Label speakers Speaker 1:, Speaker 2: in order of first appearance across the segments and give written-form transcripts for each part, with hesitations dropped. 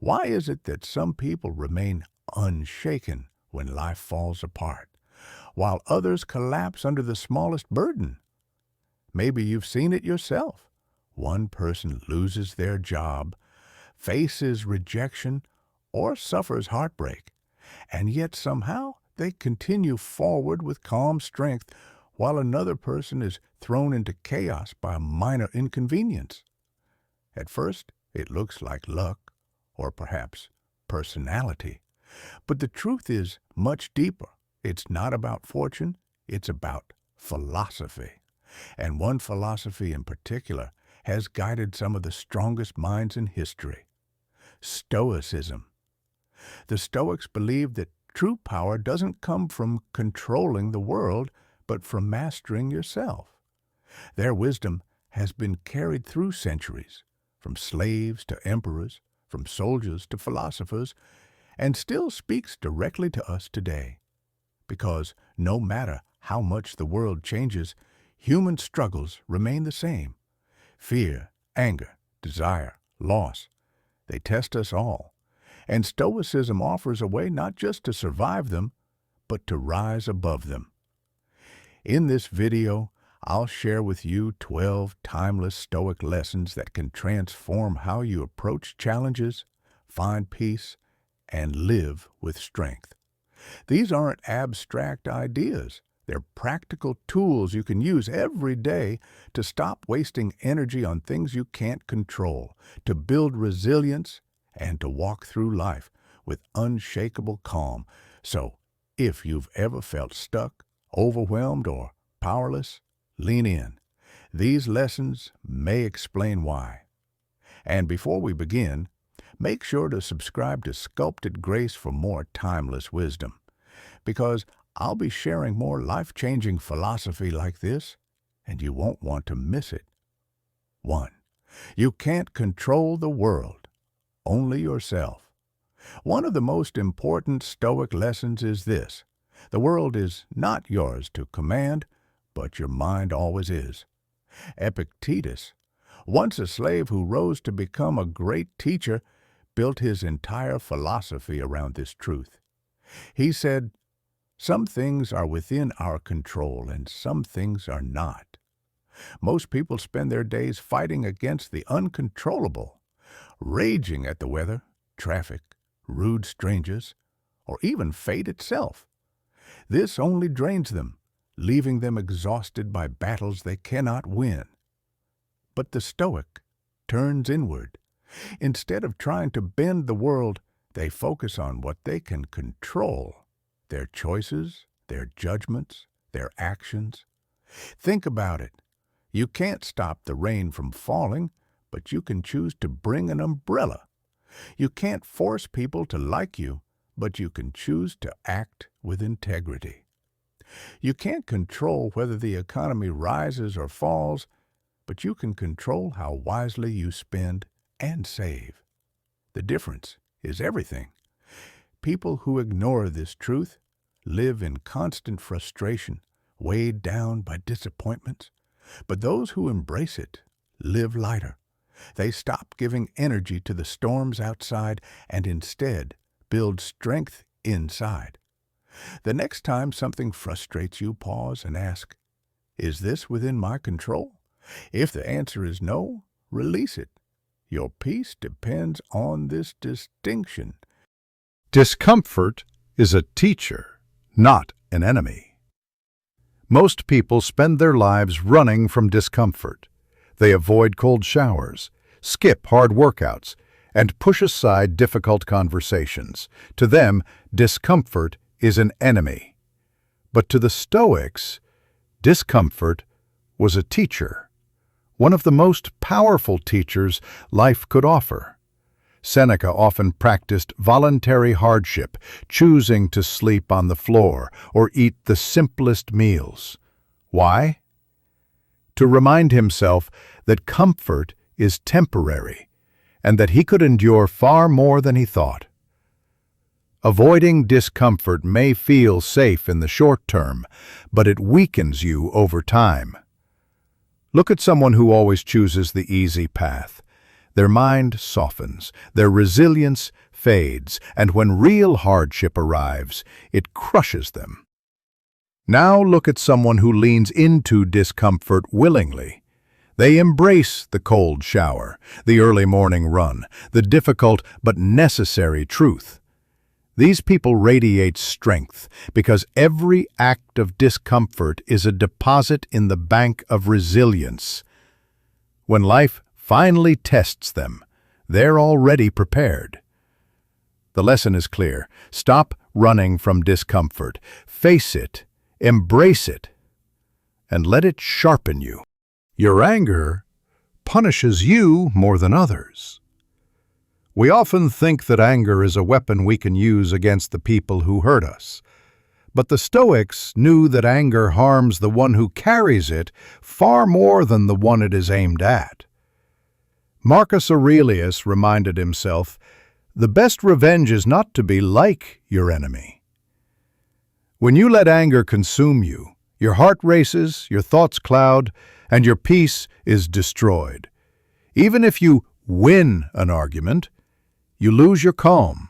Speaker 1: Why is it that some people remain unshaken when life falls apart, while others collapse under the smallest burden? Maybe you've seen it yourself. One person loses their job, faces rejection, or suffers heartbreak, and yet somehow they continue forward with calm strength, while another person is thrown into chaos by a minor inconvenience. At first, it looks like luck, or perhaps personality. But the truth is much deeper. It's not about fortune, it's about philosophy. And one philosophy in particular has guided some of the strongest minds in history: stoicism. The Stoics believed that true power doesn't come from controlling the world, but from mastering yourself. Their wisdom has been carried through centuries, from slaves to emperors, from soldiers to philosophers, and still speaks directly to us today. Because no matter how much the world changes, human struggles remain the same. Fear, anger, desire, loss, they test us all. And Stoicism offers a way not just to survive them, but to rise above them. In this video, I'll share with you 12 timeless Stoic lessons that can transform how you approach challenges, find peace, and live with strength. These aren't abstract ideas. They're practical tools you can use every day to stop wasting energy on things you can't control, to build resilience, and to walk through life with unshakable calm. So, if you've ever felt stuck, overwhelmed, or powerless, lean in. These lessons may explain why. And before we begin, make sure to subscribe to Sculpted Grace for more timeless wisdom, because I'll be sharing more life-changing philosophy like this, and you won't want to miss it. 1. You can't control the world, only yourself. One of the most important Stoic lessons is this: the world is not yours to command, but your mind always is. Epictetus, once a slave who rose to become a great teacher, built his entire philosophy around this truth. He said, "Some things are within our control and some things are not." Most people spend their days fighting against the uncontrollable, raging at the weather, traffic, rude strangers, or even fate itself. This only drains them, leaving them exhausted by battles they cannot win. But the Stoic turns inward. Instead of trying to bend the world, they focus on what they can control: their choices, their judgments, their actions. Think about it. You can't stop the rain from falling, but you can choose to bring an umbrella. You can't force people to like you, but you can choose to act with integrity. You can't control whether the economy rises or falls, but you can control how wisely you spend and save. The difference is everything. People who ignore this truth live in constant frustration, weighed down by disappointments. But those who embrace it live lighter. They stop giving energy to the storms outside and instead build strength inside. The next time something frustrates you, pause and ask, "Is this within my control?" If the answer is no, release it. Your peace depends on this distinction.
Speaker 2: Discomfort is a teacher, not an enemy. Most people spend their lives running from discomfort. They avoid cold showers, skip hard workouts, and push aside difficult conversations. To them, discomfort is an enemy. But to the Stoics, discomfort was a teacher, one of the most powerful teachers life could offer. Seneca often practiced voluntary hardship, choosing to sleep on the floor or eat the simplest meals. Why? To remind himself that comfort is temporary and that he could endure far more than he thought. Avoiding discomfort may feel safe in the short term, but it weakens you over time. Look at someone who always chooses the easy path. Their mind softens, their resilience fades, and when real hardship arrives, it crushes them. Now look at someone who leans into discomfort willingly. They embrace the cold shower, the early morning run, the difficult but necessary truth. These people radiate strength because every act of discomfort is a deposit in the bank of resilience. When life finally tests them, they're already prepared. The lesson is clear. Stop running from discomfort. Face it, embrace it, and let it sharpen you. Your anger punishes you more than others. We often think that anger is a weapon we can use against the people who hurt us. But the Stoics knew that anger harms the one who carries it far more than the one it is aimed at. Marcus Aurelius reminded himself, "The best revenge is not to be like your enemy." When you let anger consume you, your heart races, your thoughts cloud, and your peace is destroyed. Even if you win an argument, you lose your calm.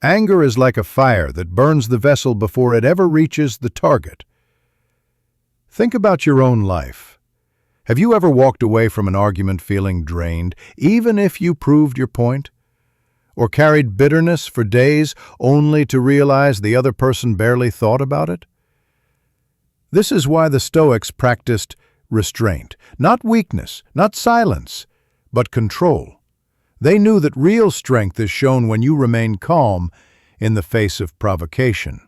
Speaker 2: Anger is like a fire that burns the vessel before it ever reaches the target. Think about your own life. Have you ever walked away from an argument feeling drained, even if you proved your point? Or carried bitterness for days only to realize the other person barely thought about it? This is why the Stoics practiced restraint, not weakness, not silence, but control. They knew that real strength is shown when you remain calm in the face of provocation.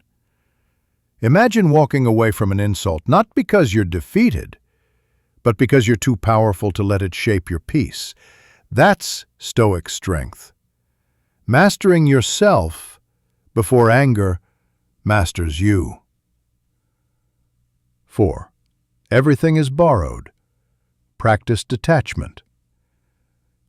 Speaker 2: Imagine walking away from an insult not because you're defeated, but because you're too powerful to let it shape your peace. That's Stoic strength. Mastering yourself before anger masters you. 4. Everything is borrowed. Practice detachment.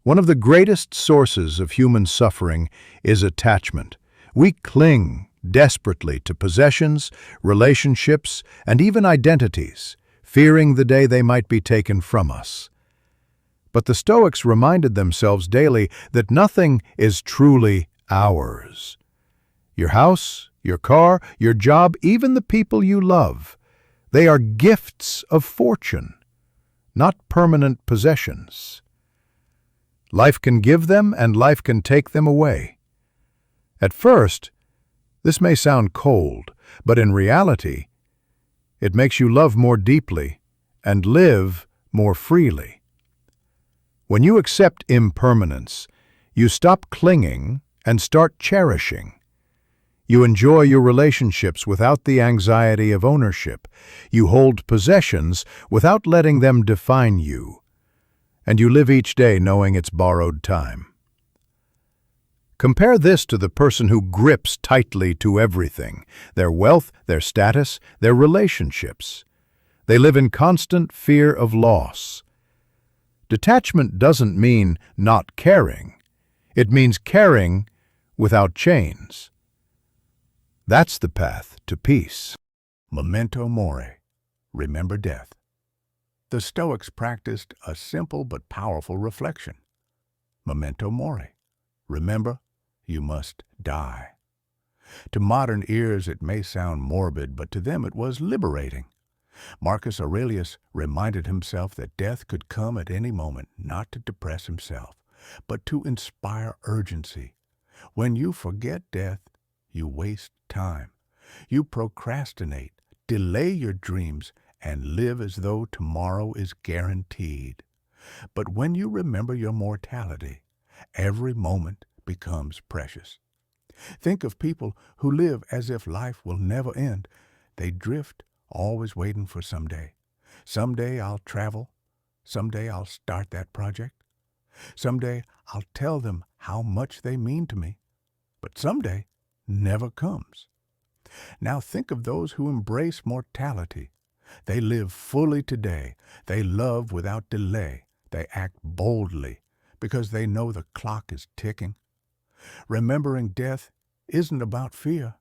Speaker 2: One of the greatest sources of human suffering is attachment. We cling desperately to possessions, relationships, and even identities, fearing the day they might be taken from us. But the Stoics reminded themselves daily that nothing is truly ours. Your house, your car, your job, even the people you love, they are gifts of fortune, not permanent possessions. Life can give them and life can take them away. At first, this may sound cold, but in reality, it makes you love more deeply and live more freely. When you accept impermanence, you stop clinging and start cherishing. You enjoy your relationships without the anxiety of ownership. You hold possessions without letting them define you. And you live each day knowing it's borrowed time. Compare this to the person who grips tightly to everything, their wealth, their status, their relationships. They live in constant fear of loss. Detachment doesn't mean not caring. It means caring without chains. That's the path to peace.
Speaker 1: Memento mori. Remember death. The Stoics practiced a simple but powerful reflection. Memento mori. Remember, you must die. To modern ears it may sound morbid, but to them it was liberating. Marcus Aurelius reminded himself that death could come at any moment, not to depress himself, but to inspire urgency. When you forget death, you waste time. You procrastinate, delay your dreams, and live as though tomorrow is guaranteed. But when you remember your mortality, every moment becomes precious. Think of people who live as if life will never end. They drift, always waiting for someday. Someday I'll travel. Someday I'll start that project. Someday I'll tell them how much they mean to me. But someday never comes. Now think of those who embrace mortality. They live fully today. They love without delay. They act boldly because they know the clock is ticking. Remembering death isn't about fear.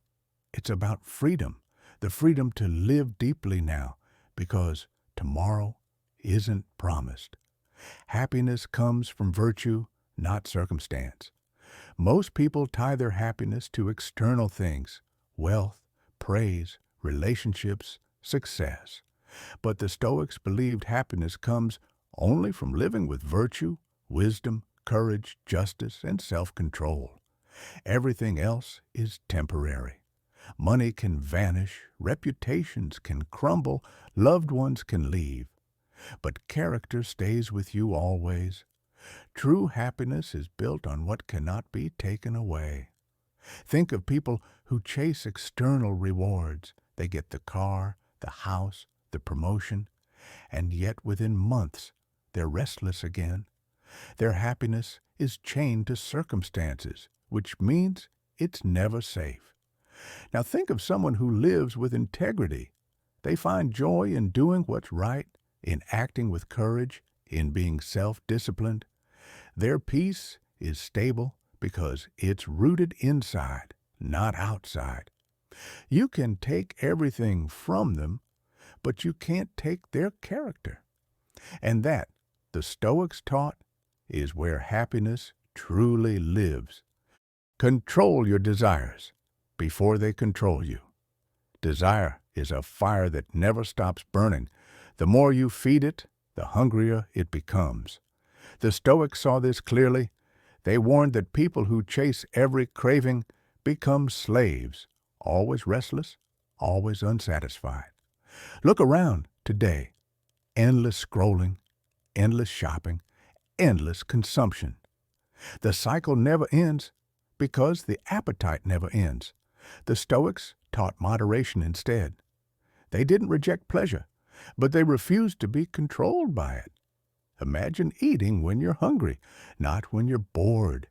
Speaker 1: It's about freedom, the freedom to live deeply now because tomorrow isn't promised. Happiness comes from virtue, not circumstance. Most people tie their happiness to external things, wealth, praise, relationships, success. But the Stoics believed happiness comes only from living with virtue, wisdom, courage, justice, and self-control. Everything else is temporary. Money can vanish, reputations can crumble, loved ones can leave. But character stays with you always. True happiness is built on what cannot be taken away. Think of people who chase external rewards. They get the car, the house, the promotion, and yet within months they're restless again. Their happiness is chained to circumstances, which means it's never safe. Now think of someone who lives with integrity. They find joy in doing what's right, in acting with courage, in being self-disciplined. Their peace is stable because it's rooted inside, not outside. You can take everything from them, but you can't take their character. And that, the Stoics taught, is where happiness truly lives. Control your desires before they control you. Desire is a fire that never stops burning. The more you feed it, the hungrier it becomes. The Stoics saw this clearly. They warned that people who chase every craving become slaves, always restless, always unsatisfied. Look around today. Endless scrolling, endless shopping, endless consumption. The cycle never ends because the appetite never ends. The Stoics taught moderation instead. They didn't reject pleasure, but they refused to be controlled by it. Imagine eating when you're hungry, not when you're bored.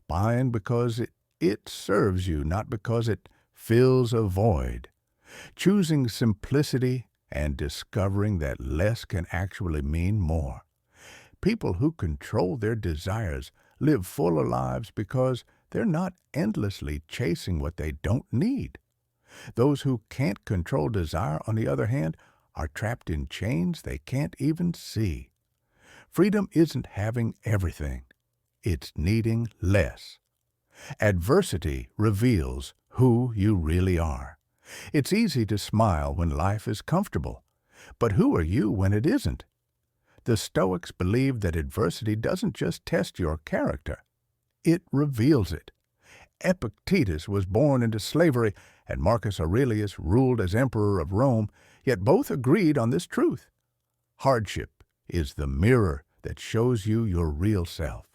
Speaker 1: Buying because it serves you, not because it fills a void. Choosing simplicity and discovering that less can actually mean more. People who control their desires live fuller lives because they're not endlessly chasing what they don't need. Those who can't control desire, on the other hand, are trapped in chains they can't even see. Freedom isn't having everything. It's needing less. Adversity reveals who you really are. It's easy to smile when life is comfortable, but who are you when it isn't? The Stoics believed that adversity doesn't just test your character, it reveals it. Epictetus was born into slavery, and Marcus Aurelius ruled as emperor of Rome, yet both agreed on this truth. Hardship is the mirror that shows you your real self.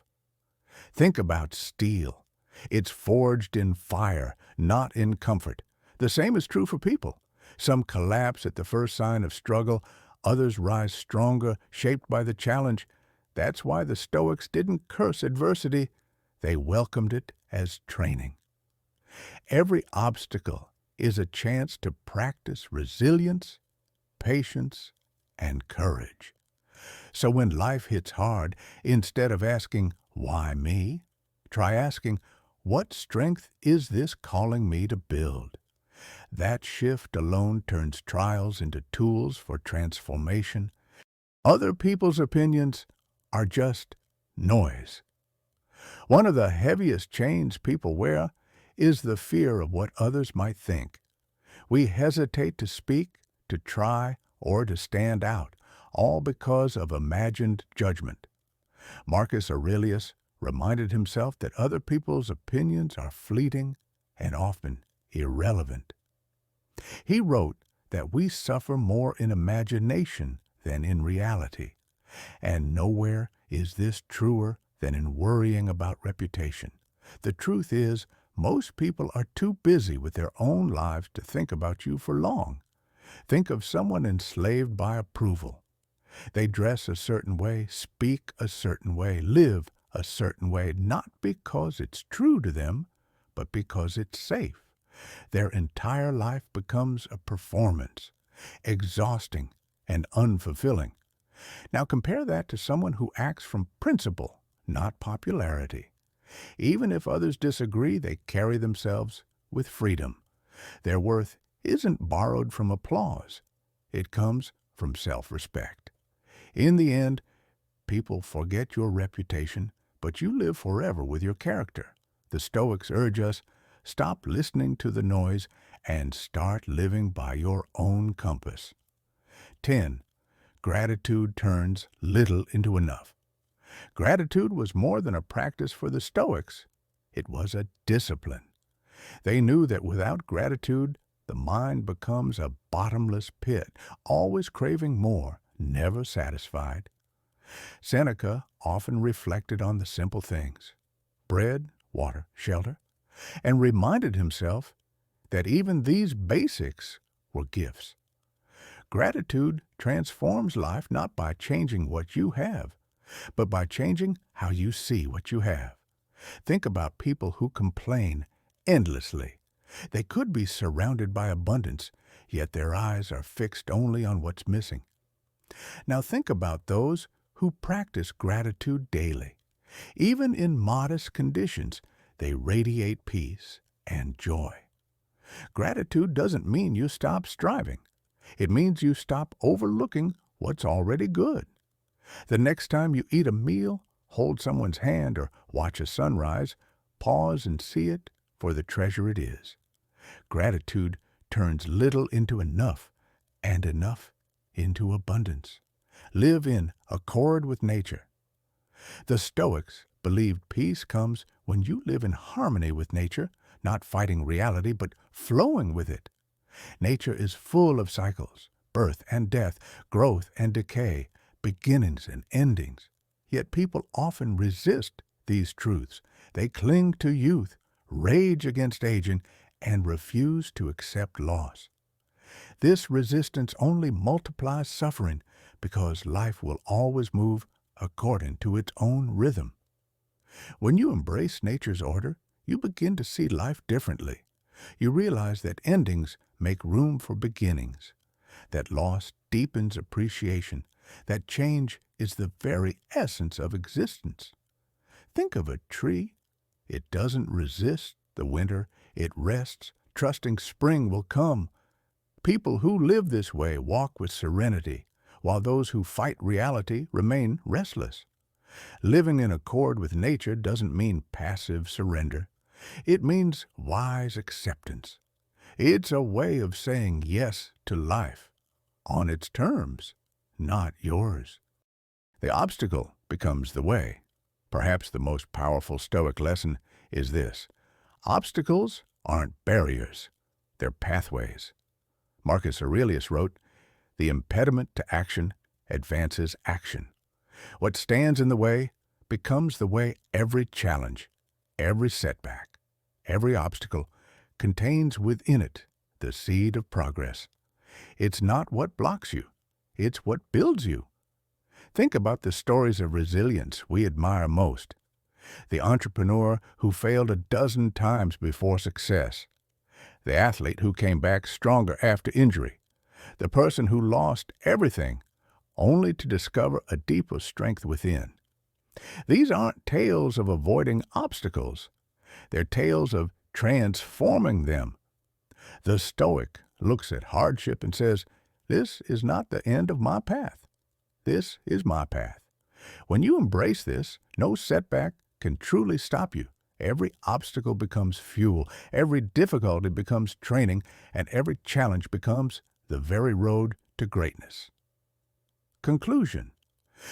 Speaker 1: Think about steel. It's forged in fire, not in comfort. The same is true for people. Some collapse at the first sign of struggle, others rise stronger, shaped by the challenge. That's why the Stoics didn't curse adversity. They welcomed it as training. Every obstacle is a chance to practice resilience, patience, and courage. So when life hits hard, instead of asking, "Why me?" try asking, "What strength is this calling me to build?" That shift alone turns trials into tools for transformation. Other people's opinions are just noise. One of the heaviest chains people wear is the fear of what others might think. We hesitate to speak, to try, or to stand out, all because of imagined judgment. Marcus Aurelius reminded himself that other people's opinions are fleeting and often irrelevant. He wrote that we suffer more in imagination than in reality, and nowhere is this truer than in worrying about reputation. The truth is, most people are too busy with their own lives to think about you for long. Think of someone enslaved by approval. They dress a certain way, speak a certain way, live a certain way, not because it's true to them, but because it's safe. Their entire life becomes a performance, exhausting and unfulfilling. Now compare that to someone who acts from principle, not popularity. Even if others disagree, they carry themselves with freedom. Their worth isn't borrowed from applause. It comes from self-respect. In the end, people forget your reputation, but you live forever with your character. The Stoics urge us, stop listening to the noise and start living by your own compass. 10. Gratitude turns little into enough. Gratitude was more than a practice for the Stoics. It was a discipline. They knew that without gratitude, the mind becomes a bottomless pit, always craving more, never satisfied. Seneca often reflected on the simple things, bread, water, shelter, and reminded himself that even these basics were gifts. Gratitude transforms life not by changing what you have, but by changing how you see what you have. Think about people who complain endlessly. They could be surrounded by abundance, yet their eyes are fixed only on what's missing. Now think about those who practice gratitude daily. Even in modest conditions, they radiate peace and joy. Gratitude doesn't mean you stop striving. It means you stop overlooking what's already good. The next time you eat a meal, hold someone's hand, or watch a sunrise, pause and see it for the treasure it is. Gratitude turns little into enough, and enough into abundance. Live in accord with nature. The Stoics believed peace comes when you live in harmony with nature, not fighting reality, but flowing with it. Nature is full of cycles, birth and death, growth and decay, beginnings and endings. Yet people often resist these truths. They cling to youth, rage against aging, and refuse to accept loss. This resistance only multiplies suffering because life will always move according to its own rhythm. When you embrace nature's order, you begin to see life differently. You realize that endings make room for beginnings, that loss deepens appreciation, that change is the very essence of existence. Think of a tree. It doesn't resist the winter. It rests, trusting spring will come. People who live this way walk with serenity, while those who fight reality remain restless. Living in accord with nature doesn't mean passive surrender. It means wise acceptance. It's a way of saying yes to life, on its terms, not yours. The obstacle becomes the way. Perhaps the most powerful Stoic lesson is this: obstacles aren't barriers, they're pathways. Marcus Aurelius wrote, "The impediment to action advances action." What stands in the way becomes the way. Every challenge, every setback, every obstacle contains within it the seed of progress. It's not what blocks you, it's what builds you. Think about the stories of resilience we admire most. The entrepreneur who failed a dozen times before success. The athlete who came back stronger after injury. The person who lost everything only to discover a deeper strength within. These aren't tales of avoiding obstacles. They're tales of transforming them. The Stoic looks at hardship and says, "This is not the end of my path. This is my path." When you embrace this, no setback can truly stop you. Every obstacle becomes fuel, every difficulty becomes training, and every challenge becomes the very road to greatness. Conclusion.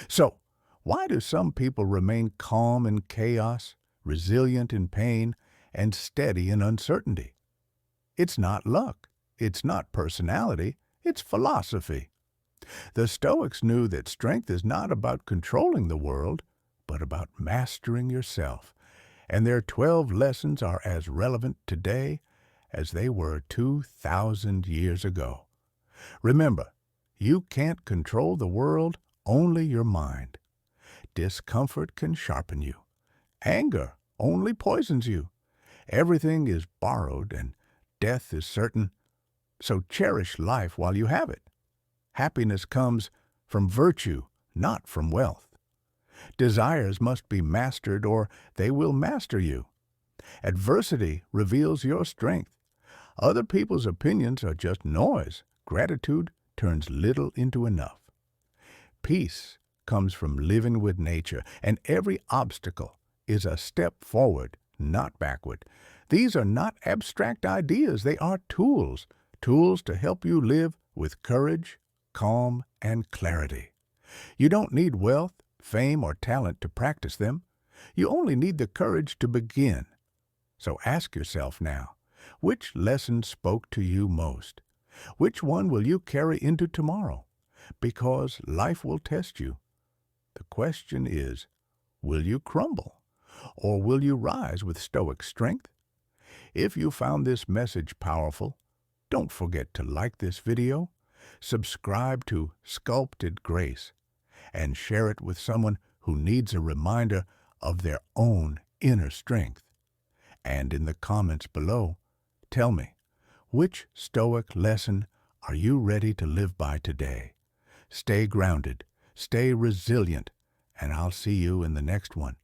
Speaker 1: So, why do some people remain calm in chaos, resilient in pain, and steady in uncertainty? It's not luck. It's not personality. It's philosophy. The Stoics knew that strength is not about controlling the world, but about mastering yourself. And their 12 lessons are as relevant today as they were 2,000 years ago. Remember, you can't control the world, only your mind. Discomfort can sharpen you. Anger only poisons you. Everything is borrowed and death is certain, so cherish life while you have it. Happiness comes from virtue, not from wealth. Desires must be mastered or they will master you. Adversity reveals your strength. Other people's opinions are just noise. Gratitude turns little into enough. Peace comes from living with nature, and every obstacle is a step forward, not backward. These are not abstract ideas. They are tools, tools to help you live with courage, calm, and clarity. You don't need wealth, fame, or talent to practice them. You only need the courage to begin. So ask yourself now, which lesson spoke to you most? Which one will you carry into tomorrow? Because life will test you. The question is, will you crumble? Or will you rise with stoic strength? If you found this message powerful, don't forget to like this video, subscribe to Sculpted Grace, and share it with someone who needs a reminder of their own inner strength. And in the comments below, tell me, which Stoic lesson are you ready to live by today? Stay grounded, stay resilient, and I'll see you in the next one.